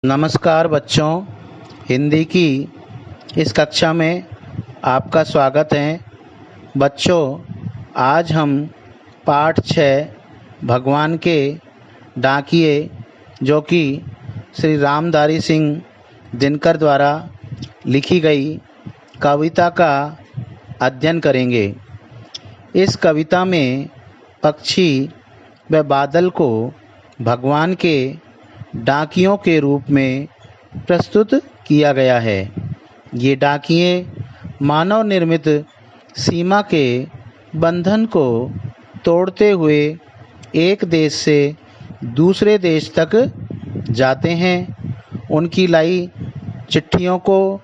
नमस्कार बच्चों, हिंदी की इस कक्षा में आपका स्वागत है। बच्चों, आज हम पाठ 6 भगवान के डाकिए जो कि श्री रामधारी सिंह दिनकर द्वारा लिखी गई कविता का अध्ययन करेंगे। इस कविता में पक्षी व बादल को भगवान के डाकियों के रूप में प्रस्तुत किया गया है। ये डाकिए मानव निर्मित सीमा के बंधन को तोड़ते हुए एक देश से दूसरे देश तक जाते हैं। उनकी लाई चिट्ठियों को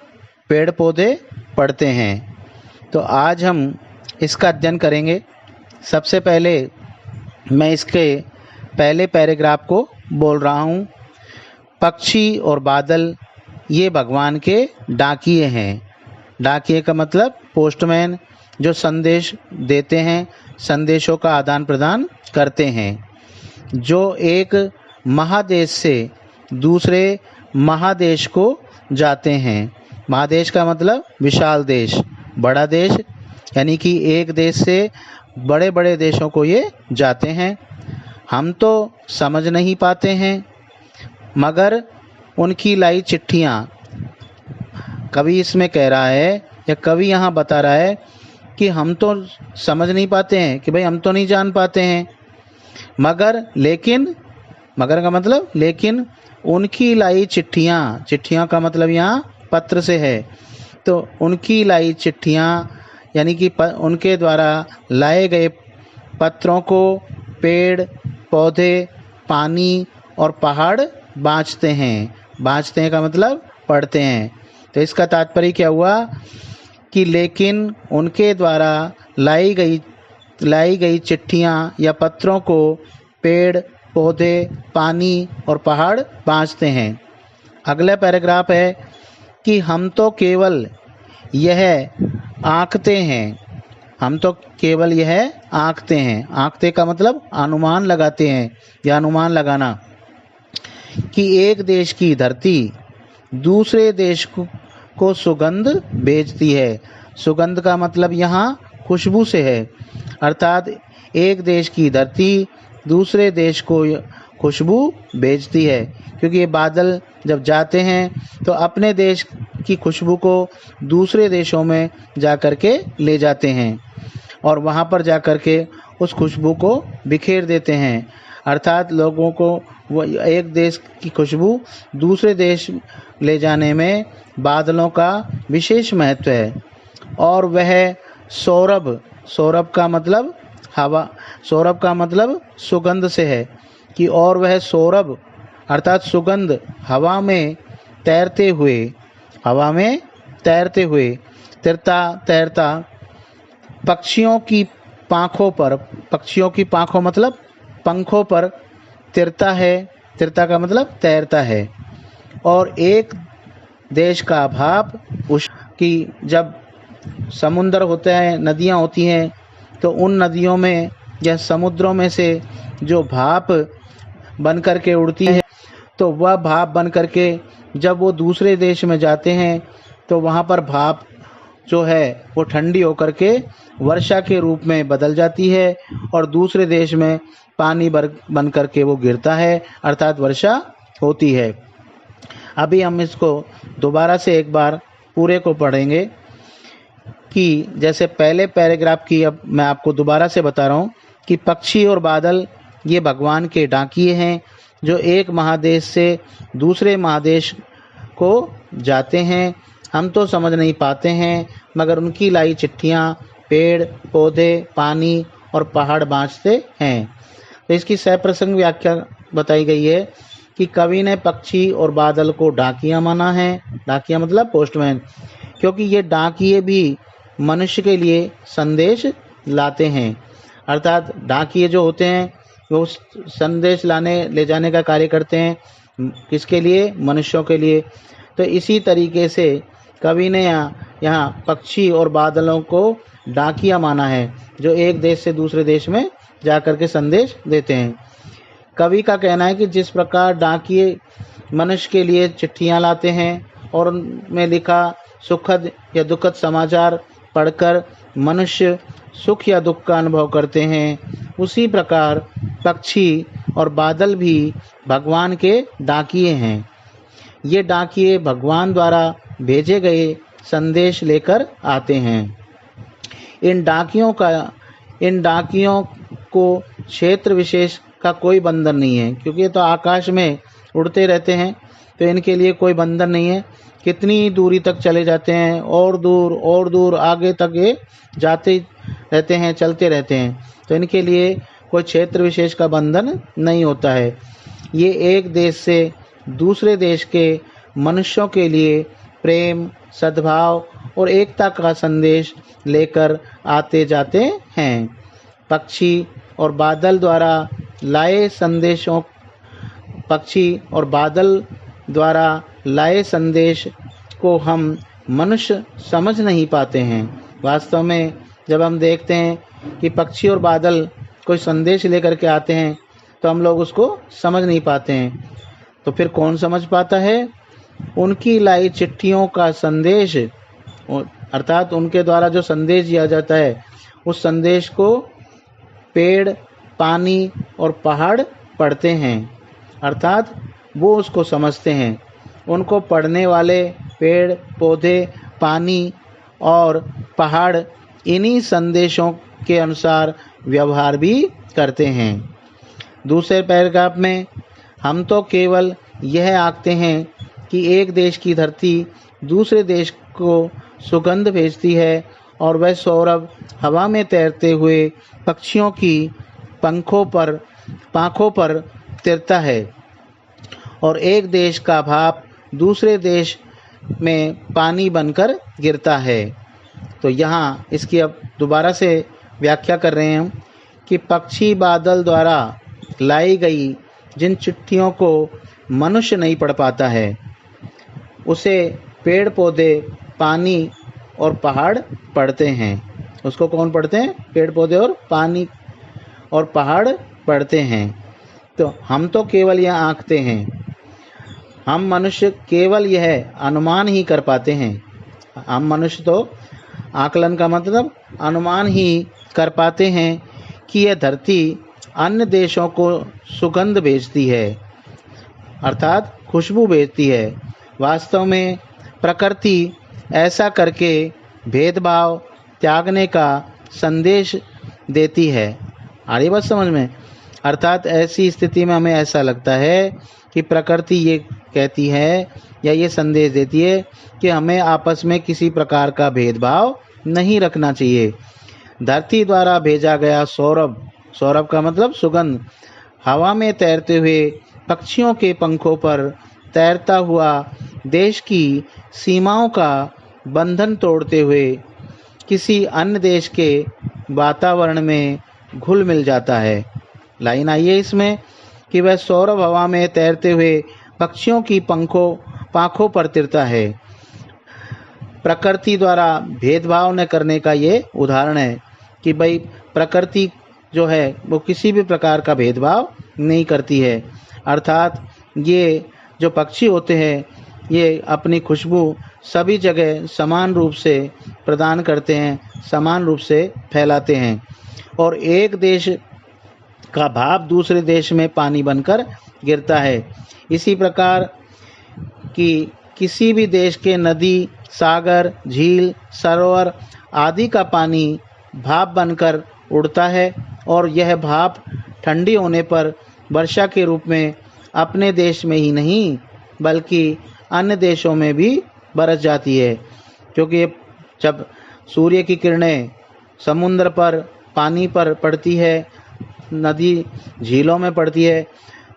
पेड़ पौधे पढ़ते हैं। तो आज हम इसका अध्ययन करेंगे। सबसे पहले मैं इसके पहले पैराग्राफ को बोल रहा हूँ। पक्षी और बादल ये भगवान के डाकिए हैं। डाकिए का मतलब पोस्टमैन, जो संदेश देते हैं, संदेशों का आदान प्रदान करते हैं, जो एक महादेश से दूसरे महादेश को जाते हैं। महादेश का मतलब विशाल देश, बड़ा देश, यानी कि एक देश से बड़े बड़े देशों को ये जाते हैं। हम तो समझ नहीं पाते हैं, मगर उनकी लाई चिट्ठियाँ, कवि इसमें कह रहा है या कवि यहाँ बता रहा है कि हम तो समझ नहीं पाते हैं, कि भाई हम तो नहीं जान पाते हैं, मगर का मतलब लेकिन उनकी लाई चिट्ठियाँ, चिट्ठियाँ का मतलब यहाँ पत्र से है। तो उनकी लाई चिट्ठियाँ यानी कि उनके द्वारा लाए गए पत्रों को पेड़ पौधे, पानी और पहाड़ बाँचते हैं। बाँचते हैं का मतलब पढ़ते हैं। तो इसका तात्पर्य क्या हुआ कि लेकिन उनके द्वारा लाई गई चिट्ठियाँ या पत्रों को पेड़ पौधे, पानी और पहाड़ बाँचते हैं। अगला पैराग्राफ है कि हम तो केवल यह आंकते हैं। हम तो केवल यह आंकते हैं। आंकते का मतलब अनुमान लगाते हैं या अनुमान लगाना, कि एक देश की धरती दूसरे देश को सुगंध भेजती है। सुगंध का मतलब यहाँ खुशबू से है, अर्थात एक देश की धरती दूसरे देश को खुशबू भेजती है। क्योंकि ये बादल जब जाते हैं तो अपने देश की खुशबू को दूसरे देशों में जा कर के ले जाते हैं और वहाँ पर जा कर के उस खुशबू को बिखेर देते हैं। अर्थात लोगों को वो एक देश की खुशबू दूसरे देश ले जाने में बादलों का विशेष महत्व है। और वह सौरभ, सौरभ का मतलब हवा, सौरभ का मतलब सुगंध से है कि और वह सौरभ अर्थात सुगंध हवा में तैरते हुए तैरता पक्षियों की पाँखों पर, पक्षियों की पाँखों मतलब पंखों पर तिरता है। तिरता का मतलब तैरता है। और एक देश का भाप, उस की जब समुद्र होता है, नदियाँ होती हैं, तो उन नदियों में या समुद्रों में से जो भाप बन कर के उड़ती है, तो वह भाप बन कर के जब वो दूसरे देश में जाते हैं तो वहाँ पर भाप जो है वो ठंडी होकर के वर्षा के रूप में बदल जाती है और दूसरे देश में पानी बन कर के वो गिरता है, अर्थात वर्षा होती है। अभी हम इसको दोबारा से एक बार पूरे को पढ़ेंगे कि जैसे पहले पैराग्राफ की, अब मैं आपको दोबारा से बता रहा हूँ कि पक्षी और बादल ये भगवान के डाकिए हैं जो एक महादेश से दूसरे महादेश को जाते हैं। हम तो समझ नहीं पाते हैं, मगर उनकी लाई चिट्ठियाँ पेड़ पौधे, पानी और पहाड़ बाँचते हैं। तो इसकी सप्रसंग व्याख्या बताई गई है कि कवि ने पक्षी और बादल को डाकिया माना है। डाकिया मतलब पोस्टमैन, क्योंकि ये डाकिए भी मनुष्य के लिए संदेश लाते हैं। अर्थात डाकिए जो होते हैं वो संदेश ले जाने का कार्य करते हैं। किसके लिए? मनुष्यों के लिए। तो इसी तरीके से कवि ने यहाँ पक्षी और बादलों को डाकिया माना है जो एक देश से दूसरे देश में जाकर के संदेश देते हैं। कवि का कहना है कि जिस प्रकार डाकिए मनुष्य के लिए चिट्ठियाँ लाते हैं और उनमें लिखा सुखद या दुखद समाचार पढ़कर मनुष्य सुख या दुख का अनुभव करते हैं, उसी प्रकार पक्षी और बादल भी भगवान के डाकिए हैं। ये डाकिए भगवान द्वारा भेजे गए संदेश लेकर आते हैं। इन डाकियों को क्षेत्र विशेष का कोई बंधन नहीं है, क्योंकि ये तो आकाश में उड़ते रहते हैं, तो इनके लिए कोई बंधन नहीं है। कितनी दूरी तक चले जाते हैं, और दूर आगे तक ये जाते रहते हैं, चलते रहते हैं, तो इनके लिए कोई क्षेत्र विशेष का बंधन नहीं होता है। ये एक देश से दूसरे देश के मनुष्यों के लिए प्रेम, सद्भाव और एकता का संदेश लेकर आते जाते हैं। पक्षी और बादल द्वारा लाए संदेश को हम मनुष्य समझ नहीं पाते हैं। वास्तव में जब हम देखते हैं कि पक्षी और बादल कोई संदेश लेकर के आते हैं तो हम लोग उसको समझ नहीं पाते हैं। तो फिर कौन समझ पाता है? उनकी लाई चिट्ठियों का संदेश, अर्थात उनके द्वारा जो संदेश दिया जाता है, उस संदेश को पेड़, पानी और पहाड़ पढ़ते हैं, अर्थात वो उसको समझते हैं। उनको पढ़ने वाले पेड़, पौधे, पानी और पहाड़ इन्हीं संदेशों के अनुसार व्यवहार भी करते हैं। दूसरे पैराग्राफ में हम तो केवल यह आंकते हैं कि एक देश की धरती दूसरे देश को सुगंध भेजती है और वह सौरभ हवा में तैरते हुए पक्षियों की पांखों पर तैरता है और एक देश का भाप दूसरे देश में पानी बनकर गिरता है। तो यहाँ इसकी अब दोबारा से व्याख्या कर रहे हैं हम कि पक्षी बादल द्वारा लाई गई जिन चिट्ठियों को मनुष्य नहीं पढ़ पाता है, उसे पेड़ पौधे, पानी और पहाड़ पढ़ते हैं। उसको कौन पढ़ते हैं? पेड़ पौधे और पानी और पहाड़ पढ़ते हैं। तो हम तो केवल यह आंकते हैं, हम मनुष्य केवल यह अनुमान ही कर पाते हैं। हम मनुष्य तो आकलन का मतलब अनुमान ही कर पाते हैं कि यह धरती अन्य देशों को सुगंध भेजती है, अर्थात खुशबू भेजती है। वास्तव में प्रकृति ऐसा करके भेदभाव त्यागने का संदेश देती है। आ रही बात समझ में? अर्थात ऐसी स्थिति में हमें ऐसा लगता है कि प्रकृति ये कहती है या ये संदेश देती है कि हमें आपस में किसी प्रकार का भेदभाव नहीं रखना चाहिए। धरती द्वारा भेजा गया सौरभ का मतलब सुगंध, हवा में तैरते हुए पक्षियों के पंखों पर तैरता हुआ देश की सीमाओं का बंधन तोड़ते हुए किसी अन्य देश के वातावरण में घुल मिल जाता है। लाइन आई है इसमें कि वह सौरभ हवा में तैरते हुए पक्षियों की पांखों पर तैरता है। प्रकृति द्वारा भेदभाव न करने का ये उदाहरण है कि भाई प्रकृति जो है वो किसी भी प्रकार का भेदभाव नहीं करती है। अर्थात ये जो पक्षी होते हैं ये अपनी खुशबू सभी जगह समान रूप से प्रदान करते हैं, समान रूप से फैलाते हैं और एक देश का भाप दूसरे देश में पानी बनकर गिरता है। इसी प्रकार कि किसी भी देश के नदी, सागर, झील, सरोवर आदि का पानी भाप बनकर उड़ता है और यह भाप ठंडी होने पर वर्षा के रूप में अपने देश में ही नहीं बल्कि अन्य देशों में भी बरस जाती है। क्योंकि जब सूर्य की किरणें समुद्र पर, पानी पर पड़ती है, नदी, झीलों में पड़ती है,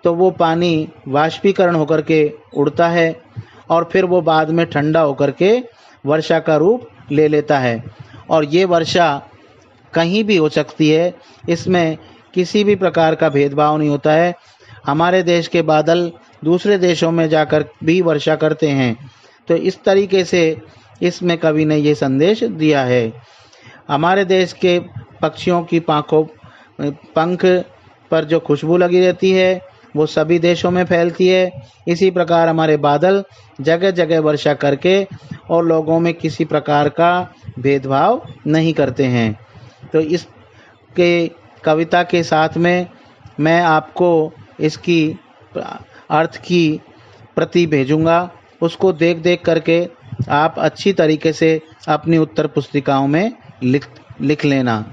तो वो पानी वाष्पीकरण होकर के उड़ता है और फिर वो बाद में ठंडा होकर के वर्षा का रूप ले लेता है। और ये वर्षा कहीं भी हो सकती है, इसमें किसी भी प्रकार का भेदभाव नहीं होता है। हमारे देश के बादल दूसरे देशों में जाकर भी वर्षा करते हैं। तो इस तरीके से इसमें कवि ने ये संदेश दिया है। हमारे देश के पक्षियों की पंख पर जो खुशबू लगी रहती है वो सभी देशों में फैलती है। इसी प्रकार हमारे बादल जगह जगह वर्षा करके और लोगों में किसी प्रकार का भेदभाव नहीं करते हैं। तो इसके कविता के साथ में मैं आपको इसकी अर्थ की प्रति भेजूंगा, उसको देख देख करके आप अच्छी तरीके से अपनी उत्तर पुस्तिकाओं में लिख लेना।